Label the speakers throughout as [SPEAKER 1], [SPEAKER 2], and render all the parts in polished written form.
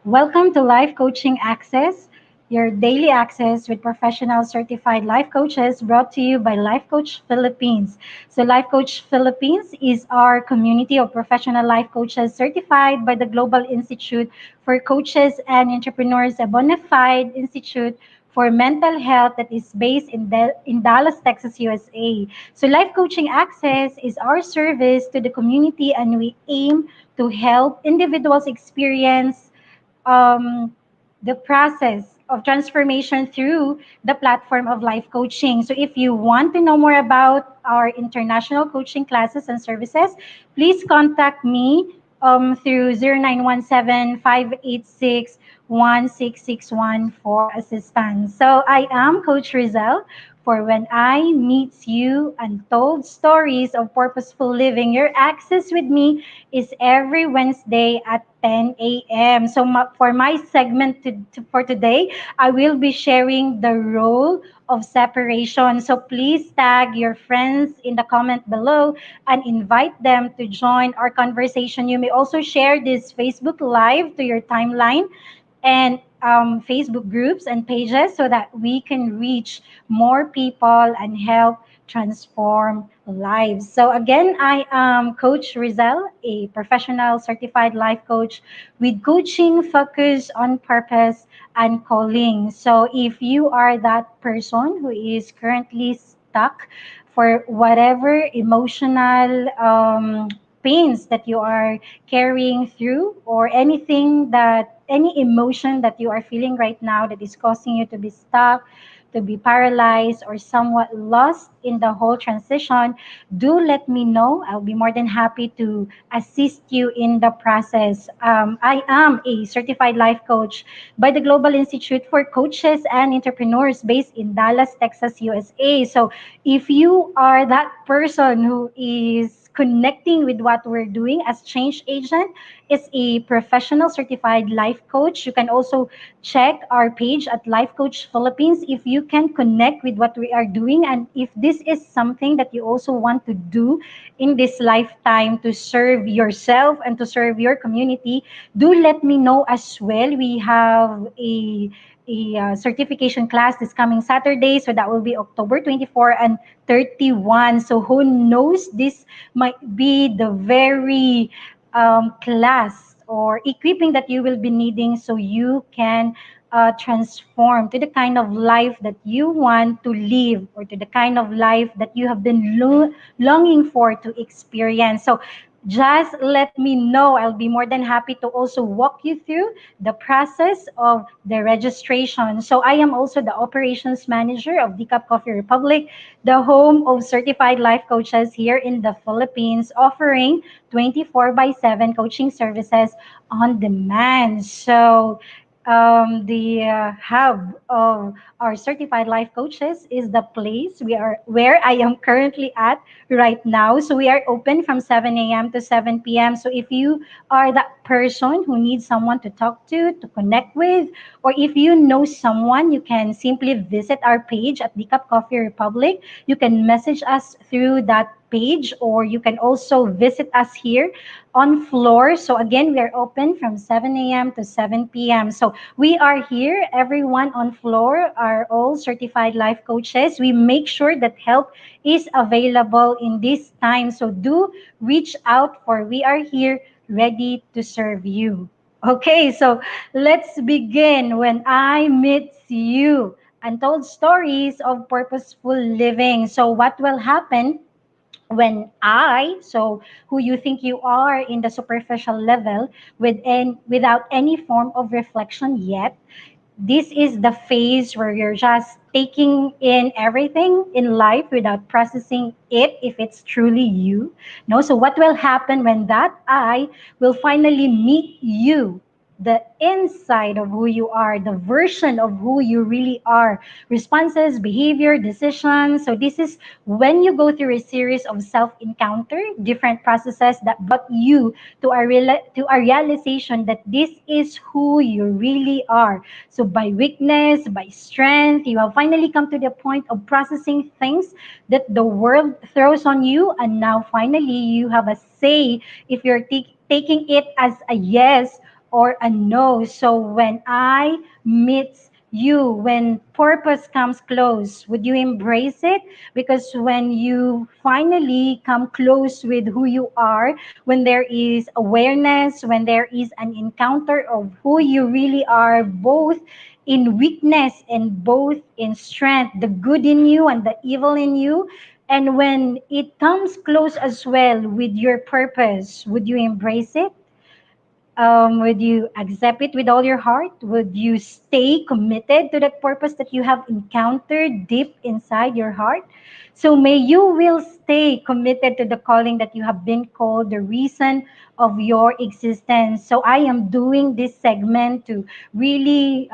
[SPEAKER 1] Welcome to Life Coaching Access, your daily access with professional certified life coaches brought to you by Life Coach Philippines. So, Life Coach Philippines is our community of professional life coaches certified by the Global Institute for Coaches and Entrepreneurs, a bona fide institute for mental health that is based in Dallas, Texas, USA. So, Life Coaching Access is our service to the community, and we aim to help individuals experience um, the process of transformation through the platform of life coaching. So if you want to know more about our international coaching classes and services, please contact me through 0917-586-1661 for assistance. So I am Coach Rezzhel for When I Meet You, Untold Stories of Purposeful Living. Your access with me is every Wednesday at 10 a.m. So for my segment for today, I will be sharing the role of separation. So please tag your friends in the comment below and invite them to join our conversation. You may also share this Facebook Live to your timeline and Facebook groups and pages so that we can reach more people and help transform lives. So again, I am Coach Rezzhel, a professional certified life coach with coaching focus on purpose and calling. So if you are that person who is currently stuck for whatever emotional pains that you are carrying through, or any emotion that you are feeling right now that is causing you to be stuck, to be paralyzed, or somewhat lost in the whole transition, do let me know. I'll be more than happy to assist you in the process. I am a certified life coach by the Global Institute for Coaches and Entrepreneurs based in Dallas, Texas, USA. So if you are that person who is connecting with what we're doing as change agent, is a professional certified life coach. You can also check our page at Life Coach Philippines if you can connect with what we are doing, and if this is something that you also want to do in this lifetime to serve yourself and to serve your community. Do let me know as well. We have a certification class this coming Saturday, so that will be October 24 and 31. So who knows, this might be the very class or equipping that you will be needing so you can transform to the kind of life that you want to live, or to the kind of life that you have been longing for to experience. So just let me know. I'll be more than happy to also walk you through the process of the registration. So I am also the operations manager of Decaf Coffee Republic, the home of certified life coaches here in the Philippines, offering 24 by 7 coaching services on demand. So the hub of our certified life coaches is the place we are where I am currently at right now. So we are open from 7 a.m. to 7 p.m. So if you are that person who needs someone to talk to connect with, or if you know someone, you can simply visit our page at Decaf Coffee Republic. You can message us through that page, or you can also visit us here on floor. So again, we are open from 7 a.m. to 7 p.m. So we are here. Everyone on floor are all certified life coaches. We make sure that help is available in this time. So do reach out, for we are here ready to serve you. Okay, so let's begin. When I meet you, Untold Stories of Purposeful Living. So what will happen when so who you think you are in the superficial level, without any form of reflection yet, this is the phase where you're just taking in everything in life without processing it if it's truly you. No, so what will happen when that I will finally meet you, the inside of who you are, the version of who you really are, responses, behavior, decisions. So this is when you go through a series of self encounter, different processes that brought you to to a realization that this is who you really are. So by weakness, by strength, you have finally come to the point of processing things that the world throws on you, and now finally you have a say if you're taking it as a yes or a no. So when I meet you, when purpose comes close, would you embrace it? Because when you finally come close with who you are, when there is awareness, when there is an encounter of who you really are, both in weakness and both in strength, the good in you and the evil in you, and when it comes close as well with your purpose, would you embrace it? Would you accept it with all your heart? Would you stay committed to that purpose that you have encountered deep inside your heart? So may you will stay committed to the calling that you have been called, the reason of your existence. So I am doing this segment to really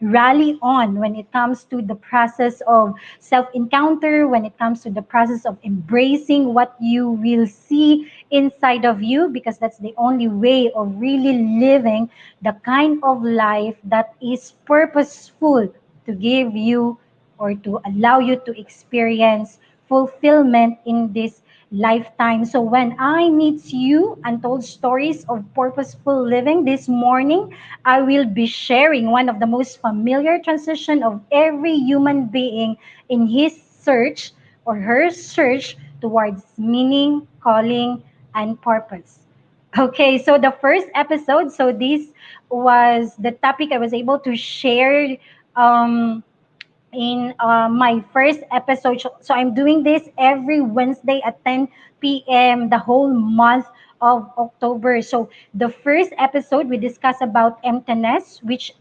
[SPEAKER 1] rally on when it comes to the process of self encounter, when it comes to the process of embracing what you will see inside of you, because that's the only way of really living the kind of life that is purposeful to give you or to allow you to experience fulfillment in this lifetime. So when I meet you, Untold Stories of Purposeful Living, this morning, I will be sharing one of the most familiar transition of every human being in his search or her search towards meaning, calling, and purpose. Okay, so the first episode, so this was the topic I was able to share um, in my first episode. So I'm doing this every Wednesday at 10 p.m. the whole month of October. So the first episode we discuss about emptiness, which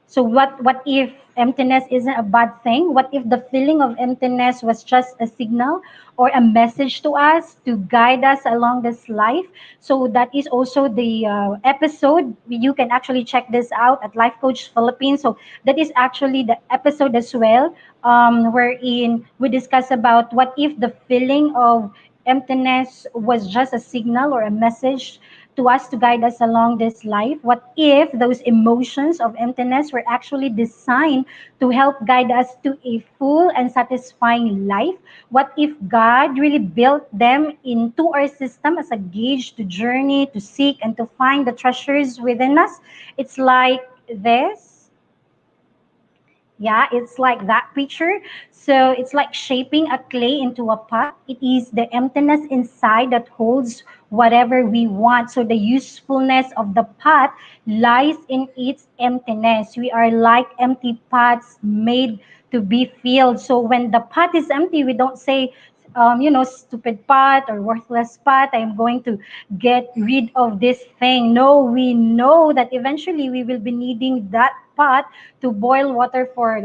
[SPEAKER 1] so what if emptiness isn't a bad thing? What if the feeling of emptiness was just a signal or a message to us to guide us along this life? So that is also the episode. You can actually check this out at Life Coach Philippines. So that is actually the episode as well, wherein we discuss about what if the feeling of emptiness was just a signal or a message to us to guide us along this life. What if those emotions of emptiness were actually designed to help guide us to a full and satisfying life? What if God really built them into our system as a gauge to journey, to seek, and to find the treasures within us? It's like this. Yeah, it's like that picture. So it's like shaping a clay into a pot. It is the emptiness inside that holds whatever we want. So the usefulness of the pot lies in its emptiness. We are like empty pots made to be filled. So when the pot is empty, we don't say, stupid pot or worthless pot, I'm going to get rid of this thing. No, we know that eventually we will be needing that pot to boil water for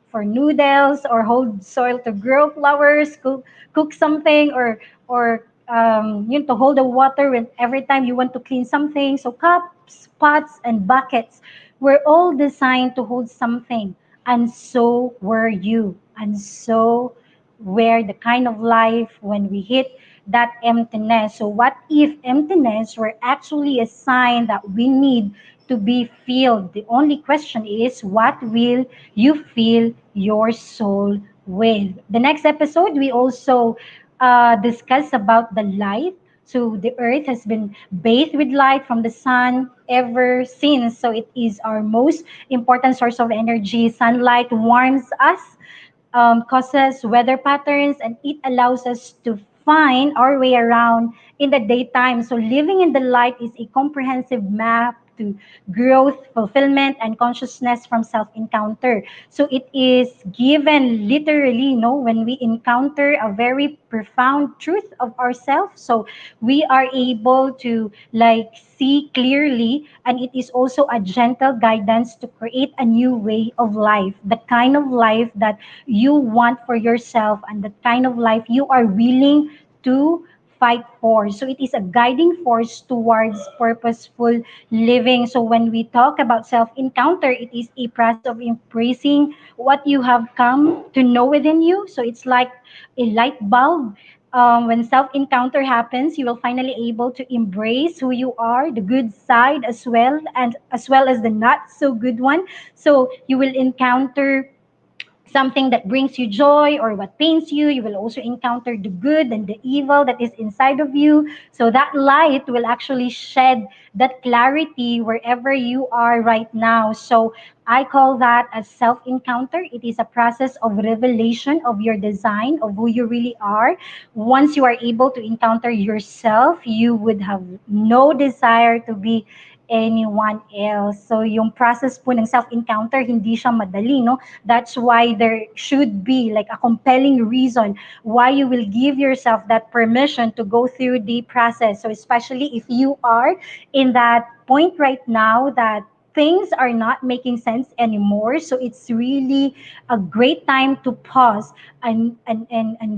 [SPEAKER 1] for noodles or hold soil to grow flowers, cook something, or to hold the water when every time you want to clean something. So cups, pots, and buckets were all designed to hold something, and so were you, and so were the kind of life when we hit that emptiness. So what if emptiness were actually a sign that we need to be filled? The only question is, what will you fill your soul with? The next episode, we also discuss about the light. So the earth has been bathed with light from the sun ever since. So it is our most important source of energy. Sunlight warms us, causes weather patterns, and it allows us to find our way around in the daytime. So living in the light is a comprehensive map to growth, fulfillment, and consciousness from self-encounter. So it is given literally, when we encounter a very profound truth of ourselves. So we are able to see clearly, and it is also a gentle guidance to create a new way of life, the kind of life that you want for yourself and the kind of life you are willing to fight for. So it is a guiding force towards purposeful living. So when we talk about self encounter, it is a process of embracing what you have come to know within you. So it's like a light bulb. When self encounter happens, you will finally able to embrace who you are, the good side as well, and as well as the not so good one. So you will encounter something that brings you joy or what pains you. You will also encounter the good and the evil that is inside of you. So that light will actually shed that clarity wherever you are right now. So I call that a self encounter. It is a process of revelation of your design, of who you really are. Once you are able to encounter yourself, you would have no desire to be anyone else. So yung process po ng self-encounter, hindi siya madali, no? That's why there should be like a compelling reason why you will give yourself that permission to go through the process. So especially if you are in that point right now that things are not making sense anymore. So it's really a great time to pause and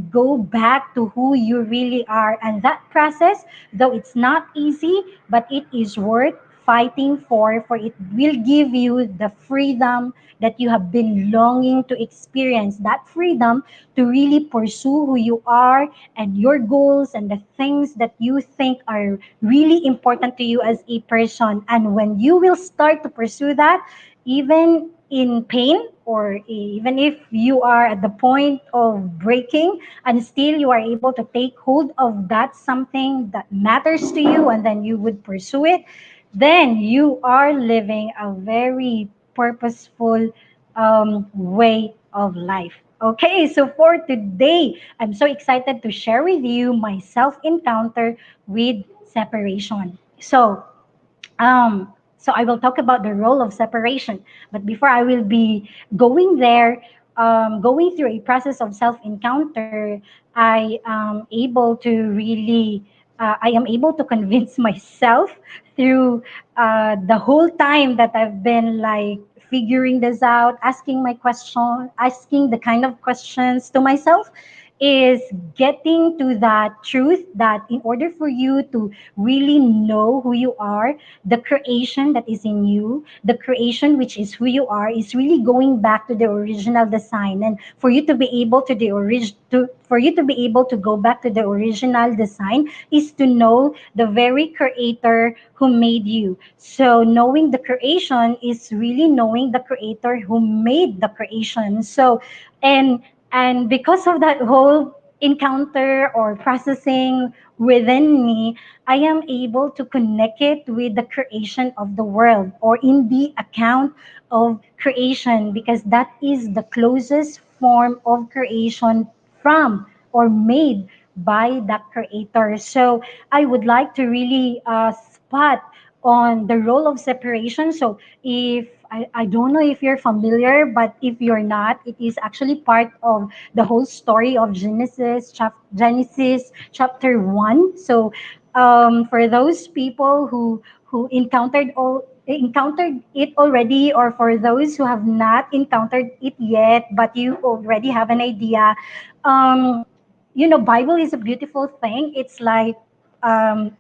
[SPEAKER 1] go back to who you really are. And that process, though it's not easy, but it is worth fighting for it will give you the freedom that you have been longing to experience, that freedom to really pursue who you are and your goals and the things that you think are really important to you as a person. And when you will start to pursue that, even in pain or even if you are at the point of breaking and still you are able to take hold of that something that matters to you and then you would pursue it, then you are living a very purposeful way of life. Okay, so for today, I'm so excited to share with you my self encounter with separation. So I will talk about the role of separation. But before I will be going there, going through a process of self encounter, I am able to convince myself through the whole time that I've been like figuring this out, asking the kind of questions to myself, is getting to that truth that in order for you to really know who you are, the creation that is in you, the creation which is who you are, is really going back to the original design. And for you to be able to for you to be able to go back to the original design is to know the very creator who made you. So knowing the creation is really knowing the creator who made the creation. And and because of that whole encounter or processing within me, I am able to connect it with the creation of the world or in the account of creation because that is the closest form of creation from or made by the creator. So I would like to really spot on the role of separation. So if I don't know if you're familiar, but if you're not, it is actually part of the whole story of Genesis chapter 1. So for those people who encountered it already, or for those who have not encountered it yet but you already have an idea, um, Bible is a beautiful thing. It's like um,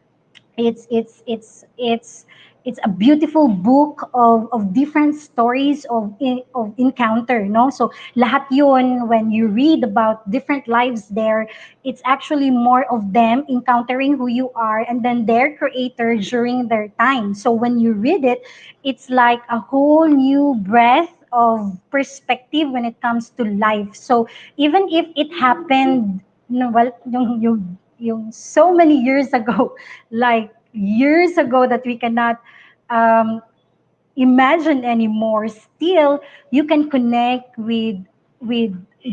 [SPEAKER 1] it's it's it's it's it's a beautiful book of different stories of encounter, no? So lahat yun, when you read about different lives there, it's actually more of them encountering who you are and then their creator during their time. So when you read it, it's like a whole new breath of perspective when it comes to life. So even if it happened, well, yung so many years ago, like years ago that we cannot um, imagine anymore, still you can connect with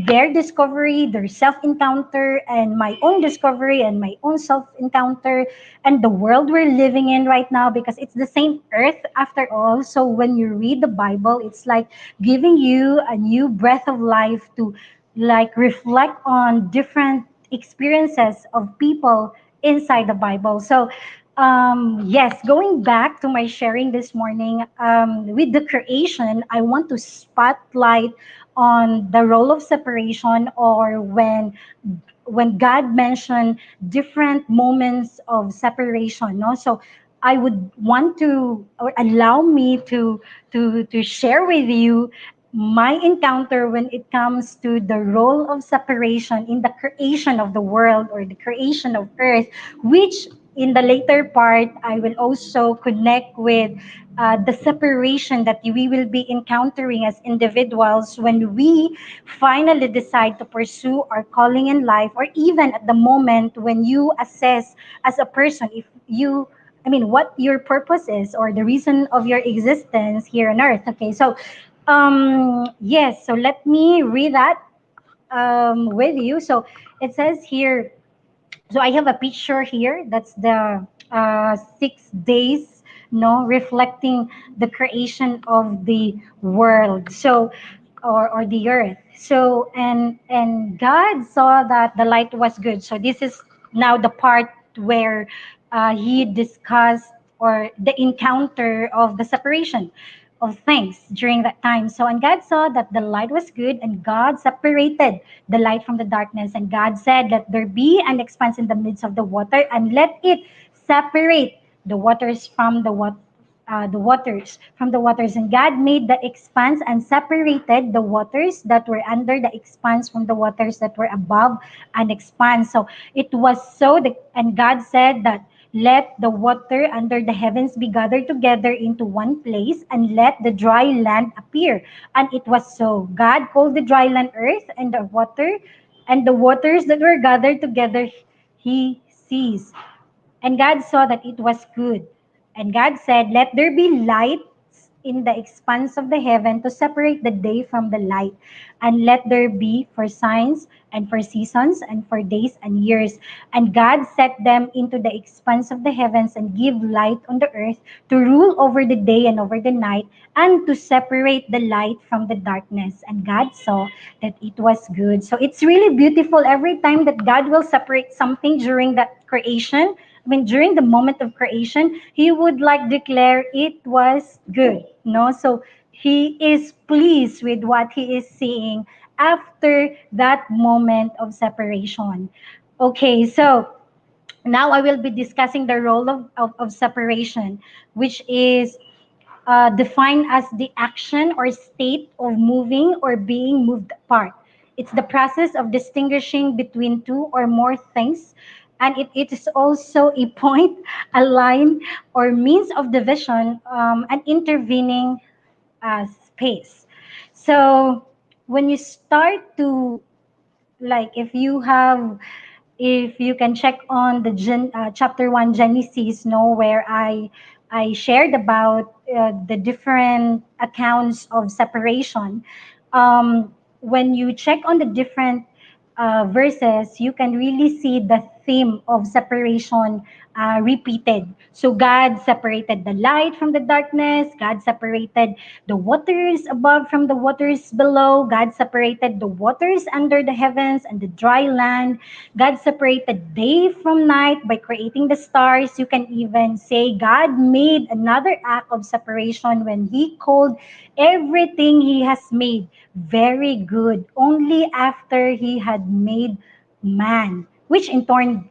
[SPEAKER 1] their discovery, their self encounter, and my own discovery and my own self encounter, and the world we're living in right now, because it's the same earth after all. So when you read the Bible, it's like giving you a new breath of life to like reflect on different experiences of people inside the Bible. So yes, going back to my sharing this morning, with the creation, I want to spotlight on the role of separation, or when God mentioned different moments of separation, no? So I would want to, or allow me to share with you my encounter when it comes to the role of separation in the creation of the world or the creation of earth, which in the later part, I will also connect with the separation that we will be encountering as individuals when we finally decide to pursue our calling in life, or even at the moment when you assess as a person if you, I mean, what your purpose is or the reason of your existence here on earth. Okay, so yes, so let me read that with you. So it says here, so I have a picture here. That's the 6 days, no, reflecting the creation of the world. So, or the earth. So, and God saw that the light was good. So this is now the part where he discussed or the encounter of the separation of things during that time. So, and God saw that the light was good, and God separated the light from the darkness. And God said, let there be an expanse in the midst of the water, and let it separate the waters from the waters from the waters. And God made the expanse and separated the waters that were under the expanse from the waters that were above an expanse. So it was so, and God said that let the water under the heavens be gathered together into one place, and let the dry land appear. And it was so. God called the dry land earth, and the waters that were gathered together he sees. And God saw that it was good. And God said, let there be lights in the expanse of the heaven to separate the day from the light. And let there be for signs and for seasons and for days and years. And God set them into the expanse of the heavens and give light on the earth to rule over the day and over the night, and to separate the light from the darkness. And God saw that it was good. So it's really beautiful every time that God will separate something during that creation. I mean, during the moment of creation, he would like declare it was good. No, so he is pleased with what he is seeing after that moment of separation. Okay, so now I will be discussing the role of separation, which is defined as the action or state of moving or being moved apart. It's the process of distinguishing between two or more things, and it is also a point, a line, or means of division, and intervening space. So when you start to, like, if you can check on the chapter 1 Genesis, no, where I shared about the different accounts of separation. When you check on the different verses, you can really see the theme of separation repeated. So God seperated the light from the darkness. God separated the waters above from the waters below. God separated the waters under the heavens and the dry land. God separated day from night by creating the stars. You can even say God made another act of separation when he called everything he has made very good only after he had made man, which in turn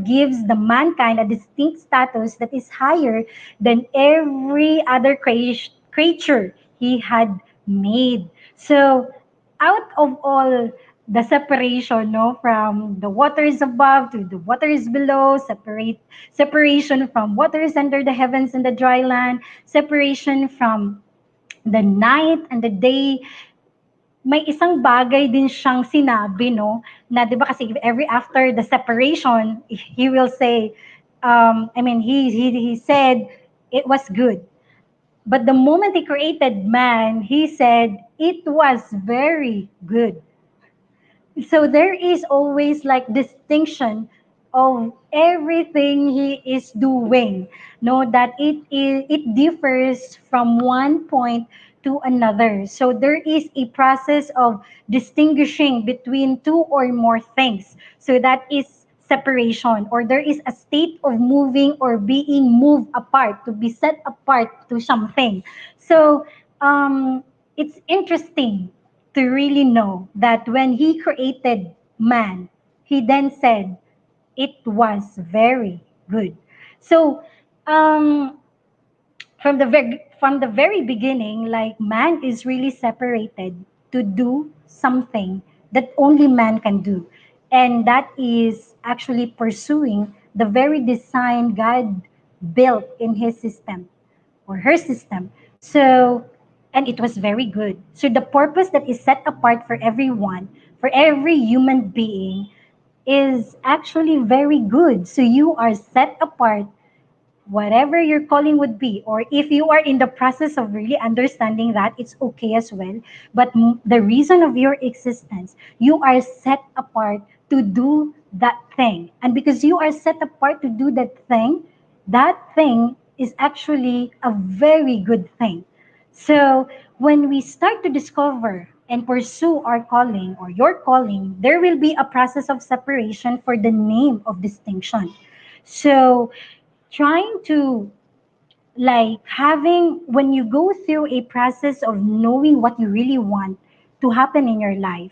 [SPEAKER 1] gives the mankind a distinct status that is higher than every other creature he had made. So out of all the separation, no, from the waters above to the waters below, separation from waters under the heavens and the dry land, separation from the night and the day, may isang bagay din siyang sinabi, no, na 'di ba kasi every after the separation, he will say, I mean, he said it was good. But the moment he created man, he said it was very good. So there is always like distinction of everything he is doing. No, that it differs from one point to another. So there is a process of distinguishing between two or more things. So that is separation, or there is a state of moving or being moved apart, to be set apart to something. So it's interesting to really know that when he created man, he then said it was very good. So um, from the very beginning, like, man is really separated to do something that only man can do, and that is actually pursuing the very design God built in his system or her system. So, and it was very good. So the purpose that is set apart for everyone, for every human being, is actually very good. So you are set apart, whatever your calling would be, or if you are in the process of really understanding that, it's okay as well. But the reason of your existence, you are set apart to do that thing. And because you are set apart to do that thing is actually a very good thing. So when we start to discover and pursue our calling or your calling, there will be a process of separation for the name of distinction. So trying to, like, having, when you go through a process of knowing what you really want to happen in your life,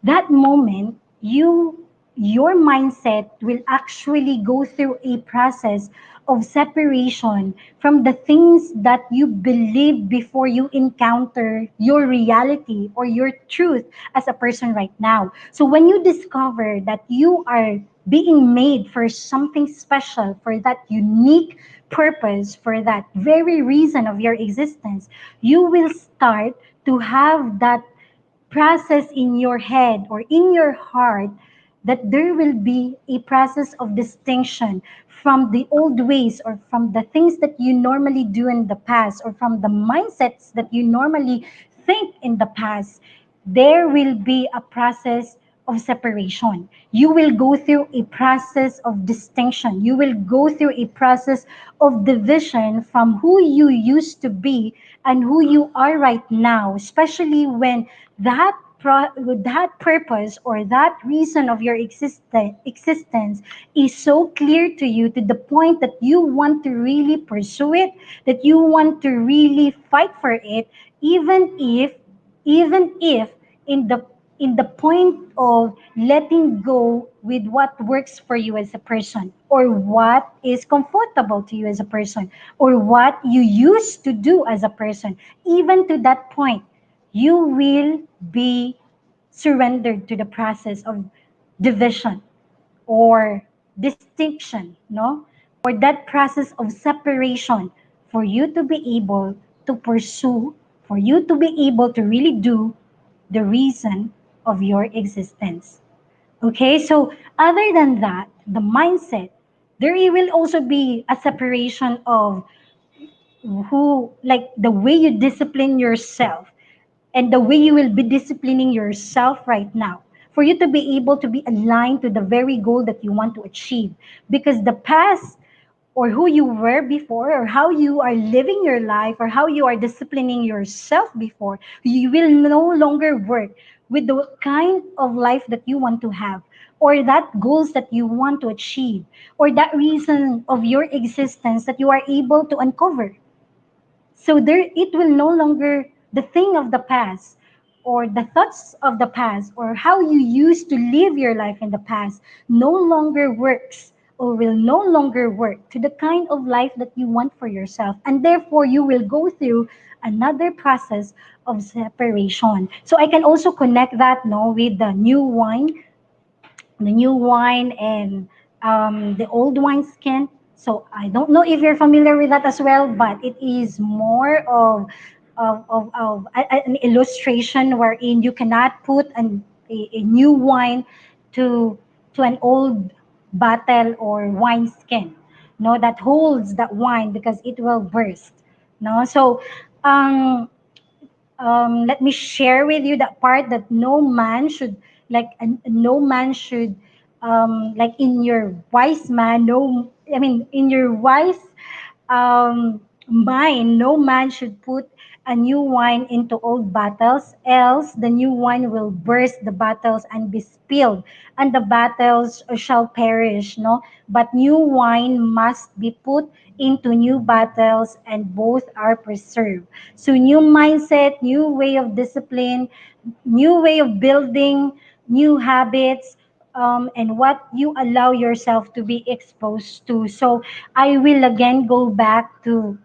[SPEAKER 1] that moment, your mindset will actually go through a process of separation from the things that you believe before you encounter your reality or your truth as a person right now. So when you discover that you are being made for something special, for that unique purpose, for that very reason of your existence, you will start to have that process in your head or in your heart, that there will be a process of distinction from the old ways or from the things that you normally do in the past or from the mindsets that you normally think in the past. There will be a process of separation. You will go through a process of distinction. You will go through a process of division from who you used to be and who you are right now, especially when that purpose or that reason of your existence is so clear to you, to the point that you want to really pursue it, that you want to really fight for it, even if in the point of letting go with what works for you as a person, or what is comfortable to you as a person, or what you used to do as a person, even to that point, you will be surrendered to the process of division or distinction, no? Or that process of separation, for you to be able to pursue, for you to be able to really do the reason of your existence. Okay, so other than that, the mindset, there will also be a separation of who, like the way you discipline yourself and the way you will be disciplining yourself right now, for you to be able to be aligned to the very goal that you want to achieve. Because the past, or who you were before, or how you are living your life, or how you are disciplining yourself before, you will no longer work with the kind of life that you want to have, or that goals that you want to achieve, or that reason of your existence that you are able to uncover. So there, it will no longer, the thing of the past, or the thoughts of the past, or how you used to live your life in the past, no longer works, or will no longer work to the kind of life that you want for yourself. And therefore, you will go through another process of separation. So I can also connect that, no, with the new wine and the old wine skin. So I don't know if you're familiar with that as well, but it is more of an illustration wherein you cannot put a new wine to an old bottle or wine skin, no, that holds that wine, because it will burst. No, so um, let me share with you that part, that no man should, no man should, like in your wise man, no, I mean in your wise mind, no man should put a new wine into old bottles, else the new wine will burst the bottles and be spilled, and the bottles shall perish. No, but new wine must be put into new bottles, and both are preserved. So new mindset, new way of discipline, new way of building, new habits, and what you allow yourself to be exposed to. So I will again go back to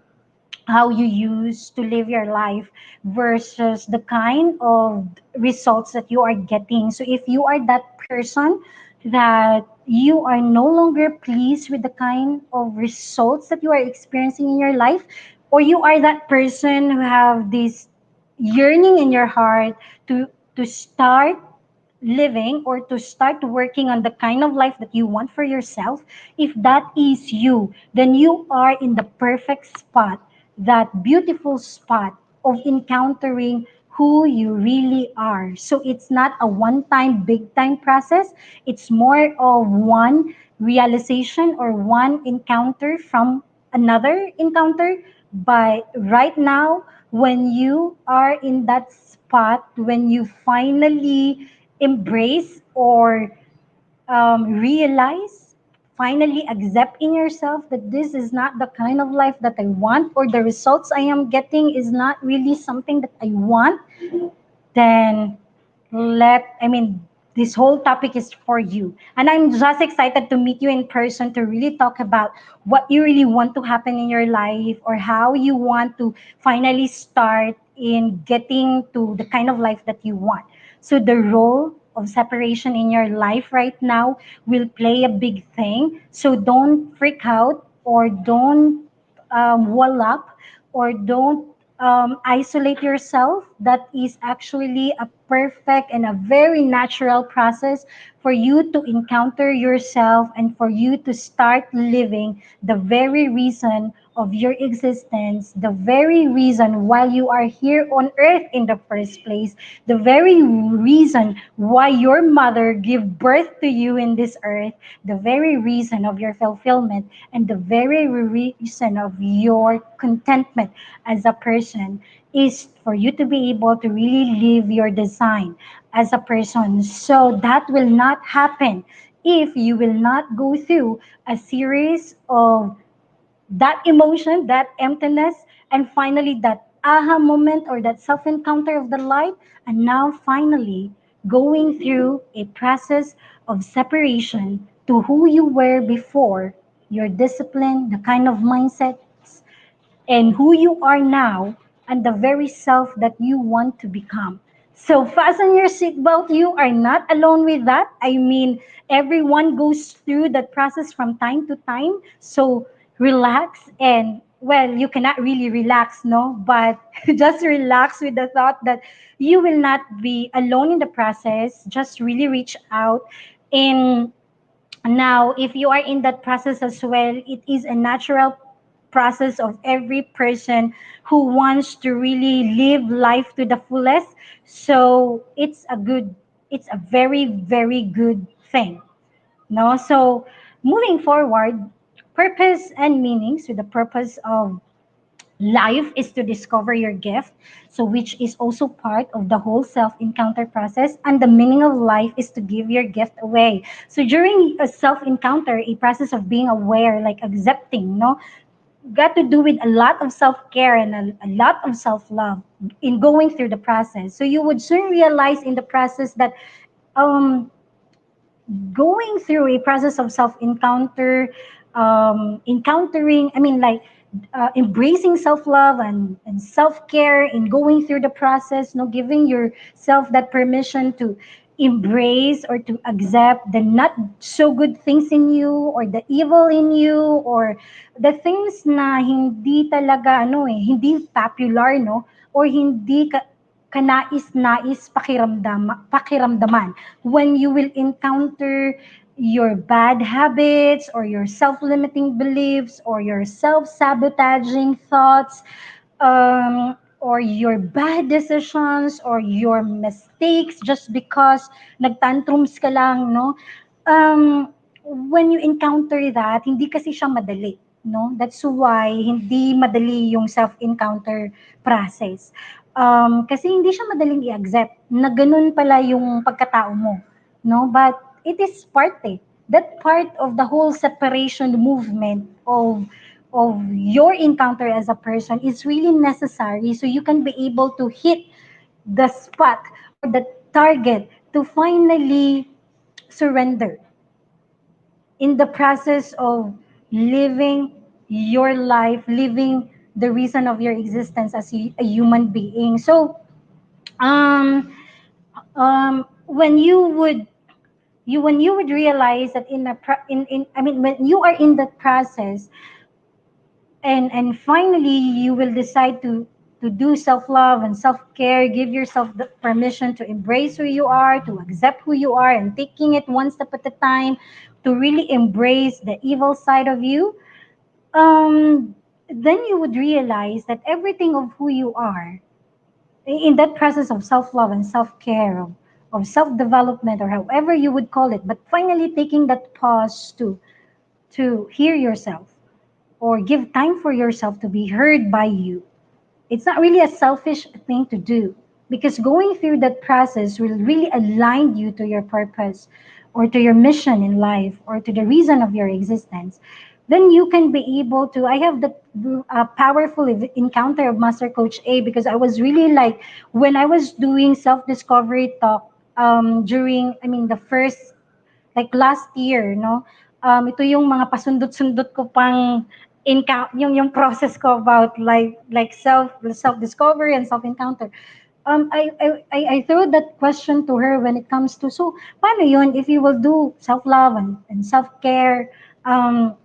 [SPEAKER 1] how you used to live your life versus the kind of results that you are getting. So if you are that person that you are no longer pleased with the kind of results that you are experiencing in your life, or you are that person who have this yearning in your heart to start living or to start working on the kind of life that you want for yourself. If that is you, then you are in the perfect spot, that beautiful spot of encountering who you really are. So it's not a one time, big time process. It's more of one realization or one encounter from another encounter. But right now, when you are in that spot, when you finally embrace or realize, finally accept in yourself that this is not the kind of life that I want, or the results I am getting is not really something that I want, then this whole topic is for you. And I'm just excited to meet you in person to really talk about what you really want to happen in your life, or how you want to finally start in getting to the kind of life that you want. So the role of separation in your life right now will play a big thing. So don't freak out, or don't wall up, or don't isolate yourself. That is actually a perfect and a very natural process for you to encounter yourself and for you to start living the very reason of your existence, the very reason why you are here on earth in the first place, the very reason why your mother gave birth to you in this earth, the very reason of your fulfillment, and the very reason of your contentment as a person is for you to be able to really live your design as a person. So that will not happen if you will not go through a series of that emotion, that emptiness, and finally that aha moment or that self encounter of the light, and now finally going through a process of separation to who you were before, your discipline, the kind of mindsets, and who you are now, and the very self that you want to become. So fasten your seatbelt. You are not alone with that. I mean, everyone goes through that process from time to time. So relax, and well, you cannot really relax, no, but just relax with the thought that you will not be alone in the process. Just really reach out. And now, if you are in that process as well, it is a natural process of every person who wants to really live life to the fullest. So it's a very, very good thing. No? So moving forward, purpose and meaning. So the purpose of life is to discover your gift, so which is also part of the whole self encounter process, and the meaning of life is to give your gift away. So during a self encounter, a process of being aware, like accepting, no, got to do with a lot of self care and a lot of self love in going through the process. So you would soon realize in the process that um going through a process of self encounter, encountering, embracing self love and self care in going through the process, no, giving yourself that permission to embrace or to accept the not so good things in you, or the evil in you, or the things na hindi talaga hindi popular, no, or hindi kanais-nais pakiramdaman when you will encounter your bad habits, or your self-limiting beliefs, or your self-sabotaging thoughts, or your bad decisions, or your mistakes just because nagtantrums ka lang, no? When you encounter that, hindi kasi siya madali, no? That's why hindi madali yung self-encounter process. Kasi hindi siya madaling i-accept na ganun pala yung pagkatao mo, no? But it is part eh. That part of the whole separation movement of your encounter as a person is really necessary, so you can be able to hit the spot or the target to finally surrender in the process of living your life, living the reason of your existence as a human being. So, when you would You when you would realize that in I mean when you are in that process, and finally you will decide to do self-love and self-care, give yourself the permission to embrace who you are, to accept who you are, and taking it one step at a time, to really embrace the evil side of you. Then you would realize that everything of who you are in that process of self-love and self-care, of self-development, or however you would call it, but finally taking that pause to hear yourself, or give time for yourself to be heard by you. It's not really a selfish thing to do, because going through that process will really align you to your purpose, or to your mission in life, or to the reason of your existence. Then you can be able to. I have the powerful encounter of Master Coach A, because I was really like, when I was doing self discovery talk, during, I mean, the first, like last year, no? Ito yung mga pasundot-sundot ko pang yung process ko about like self discovery and self encounter. I throw that question to her when it comes to, so paano yun if you will do self love and self care, um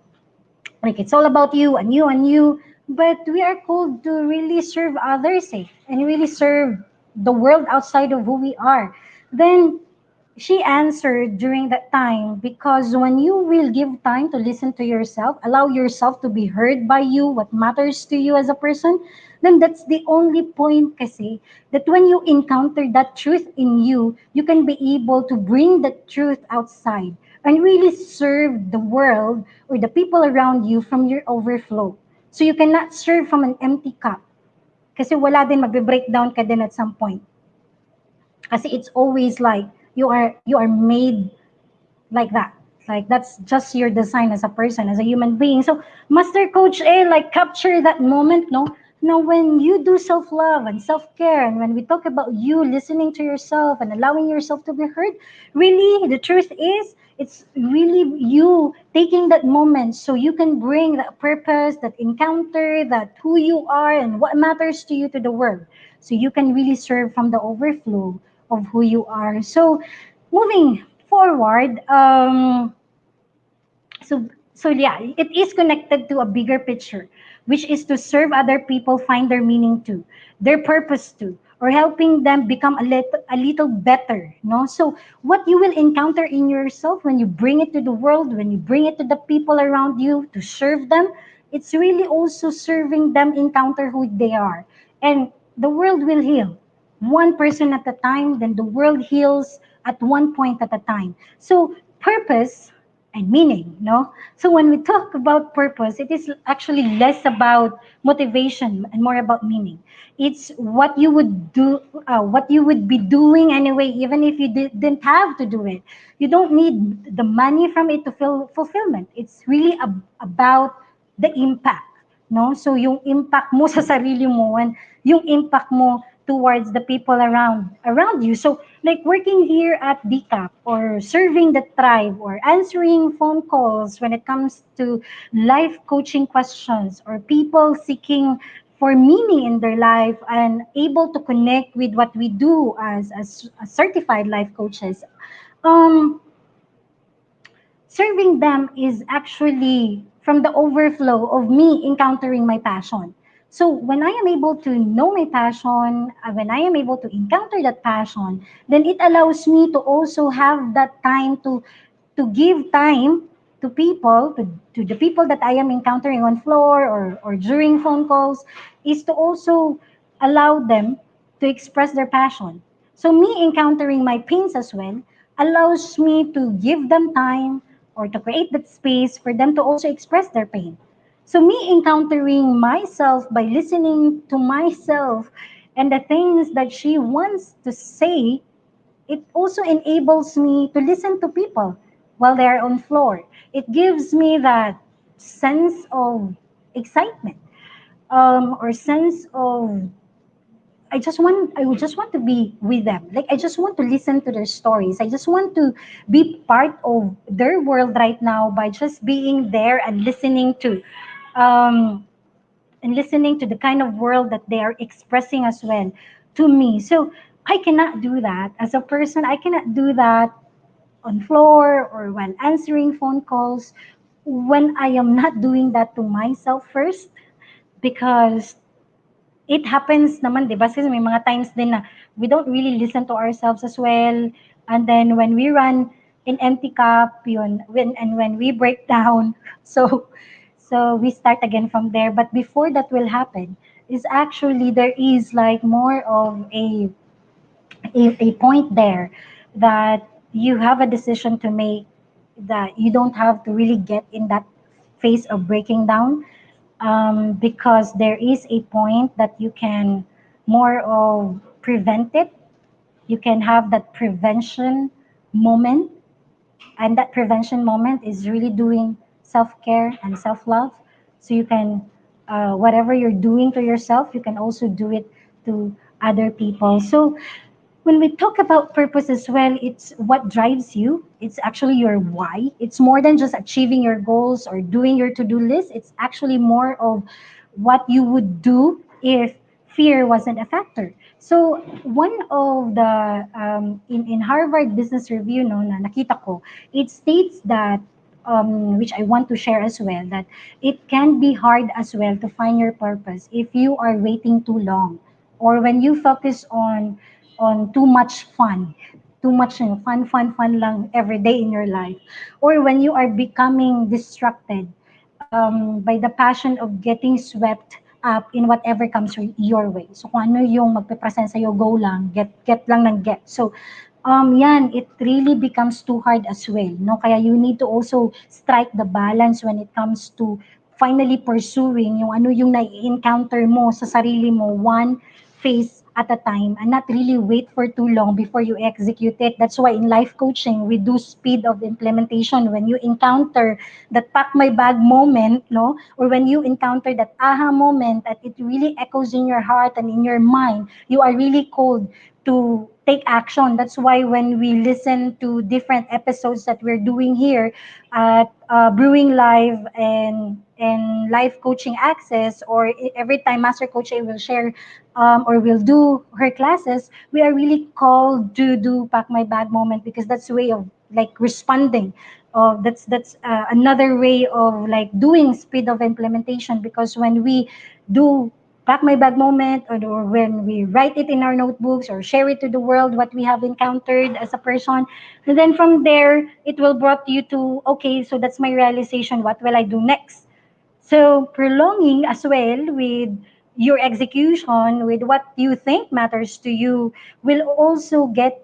[SPEAKER 1] like it's all about you and you and you, but we are called to really serve others, and really serve the world outside of who we are. Then she answered during that time, because when you will give time to listen to yourself, allow yourself to be heard by you, what matters to you as a person, then that's the only point kasi, that when you encounter that truth in you, you can be able to bring that truth outside and really serve the world or the people around you from your overflow. So you cannot serve from an empty cup. Kasi wala din, magbe-breakdown ka din at some point. Kasi it's always like you are made like that. Like that's just your design as a person, as a human being. So Master Coach A, like capture that moment, no? Now when you do self-love and self-care, and when we talk about you listening to yourself and allowing yourself to be heard, really the truth is it's really you taking that moment so you can bring that purpose, that encounter, that who you are and what matters to you to the world. So you can really serve from the overflow of who you are. So moving forward, so yeah, it is connected to a bigger picture, which is to serve other people find their meaning too, their purpose too, or helping them become a little better, no? So what you will encounter in yourself when you bring it to the world, when you bring it to the people around you to serve them, it's really also serving them encounter who they are. And the world will heal one person at a time, then the world heals at one point at a time. So purpose and meaning, no? So when we talk about purpose, it is actually less about motivation and more about meaning. It's what you would do, what you would be doing anyway, even if you didn't have to do it. You don't need the money from it to feel fulfillment. It's really about the impact, no? So yung impact mo sa sarili mo and yung impact mo towards the people around you. So like working here at DCAP, or serving the tribe, or answering phone calls when it comes to life coaching questions, or people seeking for meaning in their life and able to connect with what we do as certified life coaches. Um, Serving them is actually from the overflow of me encountering my passion. So when I am able to know my passion, when I am able to encounter that passion, then it allows me to also have that time to give time to people, to the people that I am encountering on floor, or during phone calls, is to also allow them to express their passion. So me encountering my pains as well allows me to give them time, or to create that space for them to also express their pain. So me encountering myself by listening to myself and the things that she wants to say, it also enables me to listen to people while they're on floor. It gives me that sense of excitement, or sense of I would just want to be with them. Like I just want to listen to their stories. I just want to be part of their world right now by just being there um, and listening to the kind of world that they are expressing as well to me. So I cannot do that as a person. I cannot do that on floor or while answering phone calls, when I am not doing that to myself first, because it happens naman, di ba? Kasi may mga times din na we don't really listen to ourselves as well. And then when we run in empty cup, yun, when we break down, so we start again from there. But before that will happen, is actually there is like more of a point there that you have a decision to make, that you don't have to really get in that phase of breaking down, because there is a point that you can more of prevent it. You can have that prevention moment, and that prevention moment is really doing self-care and self-love. So you can, whatever you're doing to yourself, you can also do it to other people. So when we talk about purpose as well, it's what drives you. It's actually your why. It's more than just achieving your goals or doing your to-do list. It's actually more of what you would do if fear wasn't a factor. So one of the in Harvard Business Review, no, na nakita ko, it states that, which I want to share as well, that it can be hard as well to find your purpose if you are waiting too long, or when you focus on too much fun, too much, fun lang every day in your life, or when you are becoming distracted by the passion of getting swept up in whatever comes your way. So kung ano yung magpe-present sa'yo, go lang, get lang ng get. So yan, it really becomes too hard as well, no? Kaya you need to also strike the balance when it comes to finally pursuing yung ano yung nai-encounter mo sa sarili mo, one phase at a time, and not really wait for too long before you execute it. That's why in life coaching, we do speed of implementation. When you encounter that pack my bag moment, no, or when you encounter that aha moment that it really echoes in your heart and in your mind, you are really called to take action. That's why when we listen to different episodes that we're doing here at Brewing Live and Life Coaching Access, or every time Master Coach A will share or will do her classes, we are really called to do pack my bag moment, because that's a way of like responding. That's another way of like doing speed of implementation, because when we do pack my bag moment, or when we write it in our notebooks or share it to the world what we have encountered as a person, and then from there it will brought you to, okay, so that's my realization, what will I do next? So prolonging as well with your execution, with what you think matters to you, will also get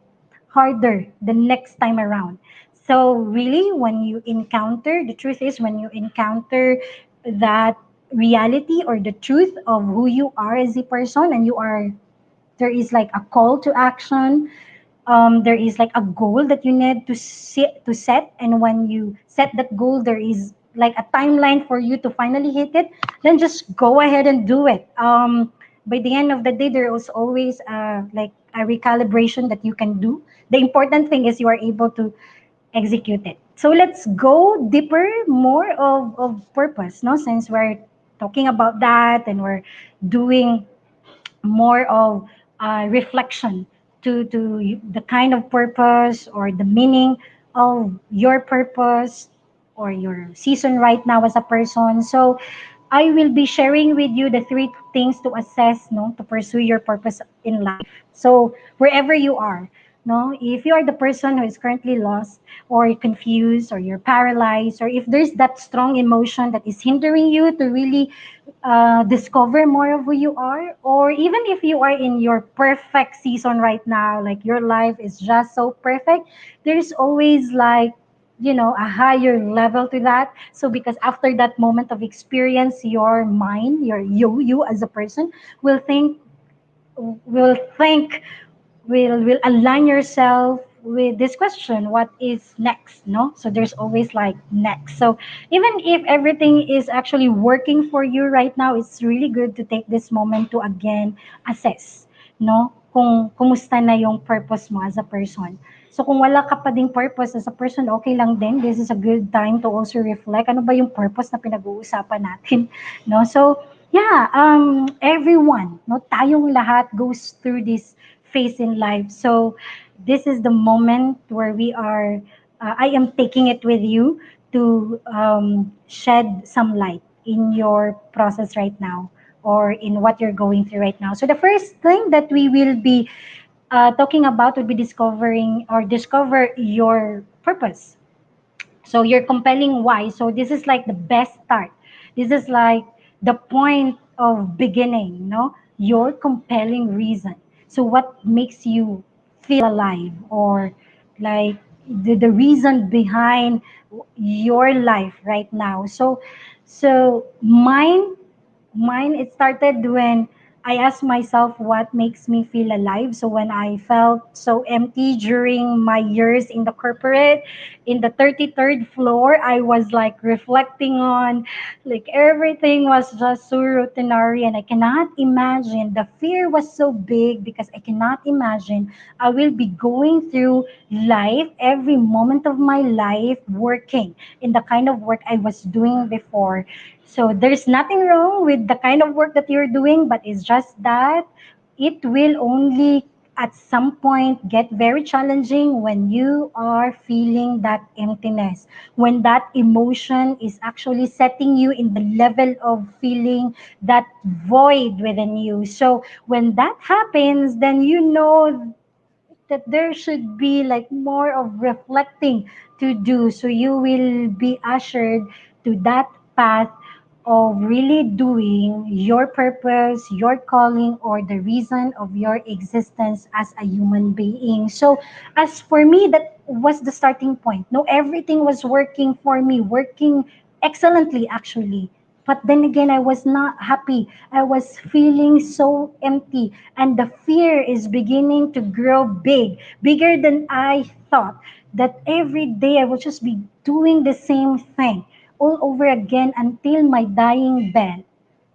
[SPEAKER 1] harder the next time around. So really, when you encounter, the truth is, when you encounter that reality or the truth of who you are as a person, and you are, there is like a call to action, there is like a goal that you need to set, and when you set that goal, there is like a timeline for you to finally hit it. Then just go ahead and do it. By the end of the day, there is always like a recalibration that you can do. The important thing is you are able to execute it. So let's go deeper, more of purpose, no, since we're talking about that, and we're doing more of reflection to the kind of purpose or the meaning of your purpose or your season right now as a person. So I will be sharing with you the three things to assess, no, to pursue your purpose in life. So wherever you are, no, if you are the person who is currently lost or confused or you're paralyzed, or if there's that strong emotion that is hindering you to really discover more of who you are, or even if you are in your perfect season right now, like your life is just so perfect, there's always like, a higher level to that. So because after that moment of experience, your mind, you as a person will think will align yourself with this question, what is next, no? So there's always like next. So even if everything is actually working for you right now, it's really good to take this moment to again assess, no, kung kumusta na yung purpose mo as a person. So kung wala ka pa ding purpose as a person, okay lang din. This is a good time to also reflect, ano ba yung purpose na pinag-uusapan natin, no? So yeah, everyone, no, tayong lahat goes through this phase in life. So this is the moment where we are I am taking it with you to shed some light in your process right now or in what you're going through right now. So the first thing that we will be talking about would be discovering or discover your purpose. So your compelling why. So this is like the best start. This is like the point of beginning, no? Your compelling reason. So what makes you feel alive, or like the reason behind your life right now. So mine, it started when I asked myself what makes me feel alive. So when I felt so empty during my years in the corporate, in the 33rd floor, I was like reflecting on like everything was just so routinary, and I cannot imagine. The fear was so big because I cannot imagine I will be going through life every moment of my life working in the kind of work I was doing before. So there's nothing wrong with the kind of work that you're doing, but it's just that it will only at some point get very challenging when you are feeling that emptiness, when that emotion is actually setting you in the level of feeling that void within you. So when that happens, then you know that there should be like more of reflecting to do, so you will be ushered to that path of really doing your purpose, your calling, or the reason of your existence as a human being. So as for me, that was the starting point. No, everything was working for me, working excellently actually, but then again, I was not happy. I was feeling so empty. And the fear is beginning to grow big, bigger than I thought. That every day I will just be doing the same thing all over again until my dying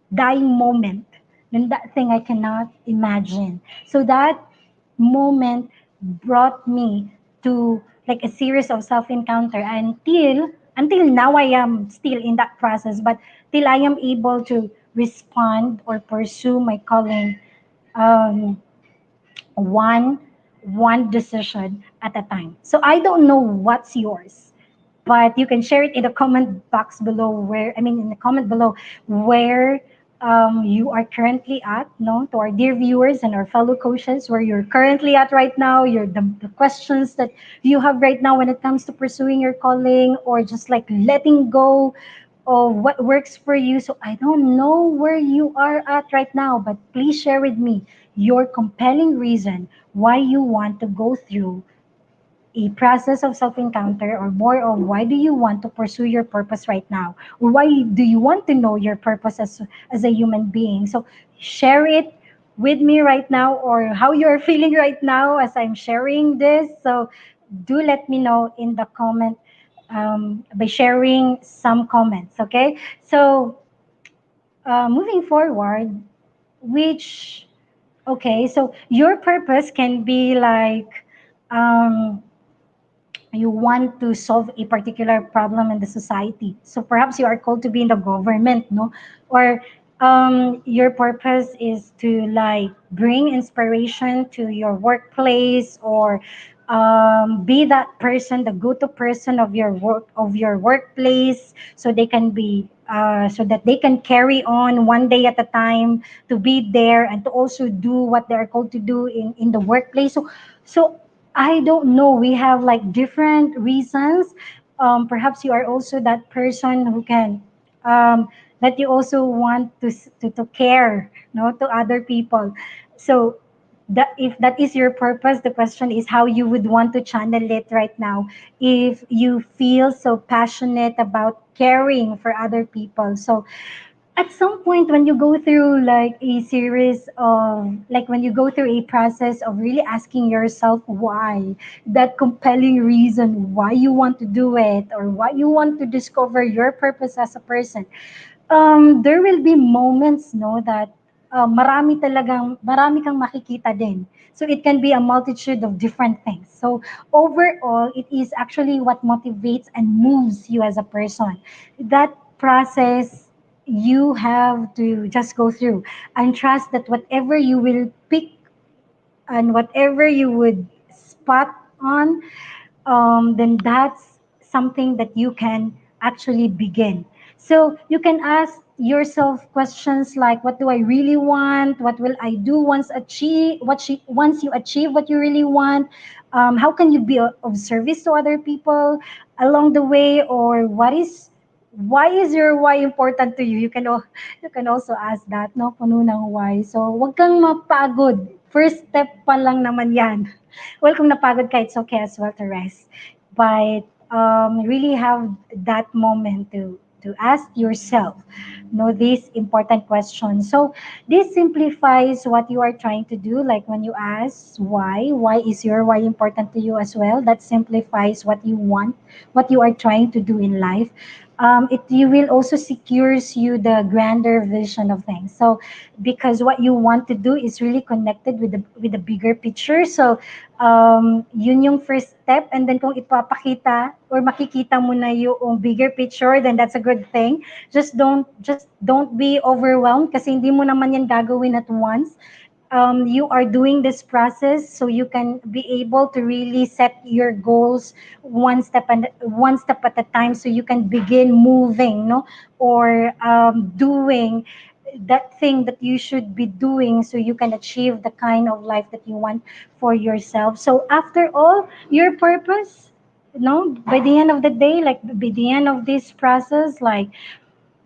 [SPEAKER 1] moment. And that thing I cannot imagine. So that moment brought me to like a series of self encounter until now I am still in that process, but till I am able to respond or pursue my calling, um, one one decision at a time. So I don't know what's yours, but you can share it in the comment box below, where I mean in the comment below where you are currently at, no, to our dear viewers and our fellow coaches, where you're currently at right now, the questions that you have right now when it comes to pursuing your calling, or just like letting go of what works for you. So I don't know where you are at right now, but please share with me your compelling reason why you want to go through a process of self-encounter, or more of why do you want to pursue your purpose right now, or why do you want to know your purpose as a human being. So share it with me right now, or how you're feeling right now as I'm sharing this. So do let me know in the comment, by sharing some comments, okay? So moving forward, which okay, so your purpose can be like, um, you want to solve a particular problem in the society. So perhaps you are called to be in the government, no? Or your purpose is to like bring inspiration to your workplace, or be that person, the go-to person of your workplace, so they can be so that they can carry on one day at a time to be there and to also do what they are called to do in the workplace. So I don't know. We have like different reasons. Perhaps you are also that person who can, that you also want to care, no, to other people. So that if that is your purpose, the question is how you would want to channel it right now. If you feel so passionate about caring for other people, so at some point when you go through like a series of like when you go through a process of really asking yourself why, that compelling reason why you want to do it, or why you want to discover your purpose as a person, there will be moments, no, that marami kang makikita din. So it can be a multitude of different things. So overall, it is actually what motivates and moves you as a person. That process you have to just go through and trust that whatever you will pick and whatever you would spot on, then that's something that you can actually begin. So you can ask yourself questions like, what do I really want? What will I do once you achieve what you really want? How can you be of service to other people along the way? Or why is your why important to you? You can also ask that, no? Puno ng why. So, wag kang mapagod. First step pa lang naman yan. Well, kung napagod ka, it's okay as well to rest. But really have that moment to ask yourself, these important questions. So this simplifies what you are trying to do. Like when you ask why is your why important to you as well? That simplifies what you want, what you are trying to do in life. It you will also secures you the grander vision of things. So because what you want to do is really connected with the bigger picture. So yun yung first step, and then kung ipapakita or makikita mo na yung bigger picture, then that's a good thing. Just don't be overwhelmed kasi hindi mo naman yan gagawin at once. You are doing this process so you can be able to really set your goals one step at a time, so you can begin moving, no, or doing that thing that you should be doing so you can achieve the kind of life that you want for yourself. So after all, your purpose, by the end of the day, like by the end of this process, like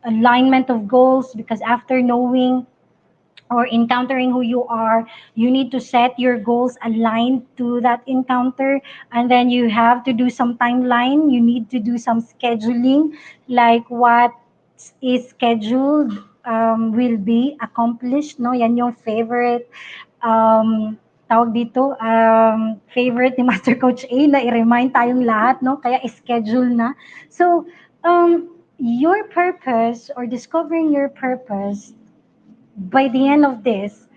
[SPEAKER 1] alignment of goals, because after knowing or encountering who you are, you need to set your goals aligned to that encounter. And then you have to do some timeline. You need to do some scheduling, like what is scheduled will be accomplished. No, yan yung favorite tawag dito, favorite ni Master Coach A na i-remind tayong lahat, no? Kaya schedule na. So, your purpose or discovering your purpose by the end of this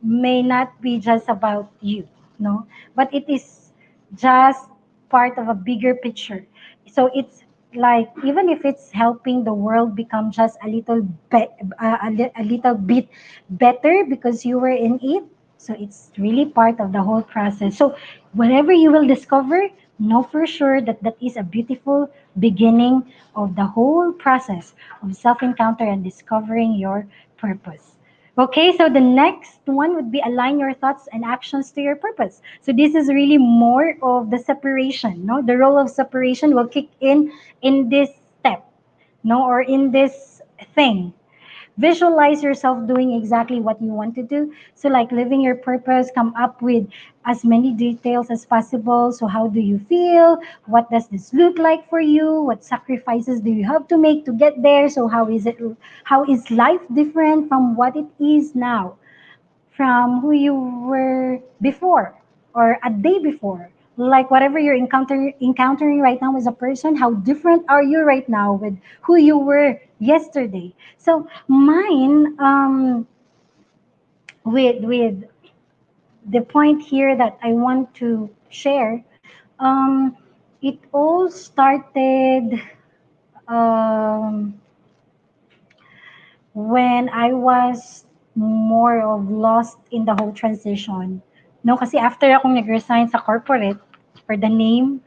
[SPEAKER 1] may not be just about you, no, but it is just part of a bigger picture. So it's like, even if it's helping the world become just a little bit better because you were in it, so it's really part of the whole process. So whatever you will discover, know for sure that that is a beautiful beginning of the whole process of self encounter and discovering your purpose. Okay, so the next one would be align your thoughts and actions to your purpose. So this is really more of the separation, no? The role of separation will kick in this step, no, or in this thing. Visualize yourself doing exactly what you want to do. So like living your purpose, come up with as many details as possible. So how do you feel? What does this look like for you? What sacrifices do you have to make to get there? So how is life different from what it is now? From who you were before or a day before? Like whatever you're encountering right now as a person, how different are you right now with who you were yesterday? So mine, with the point here that I want to share, it all started um, when I was more of lost in the whole transition. No, kasi after akong nag-resign sa corporate for the name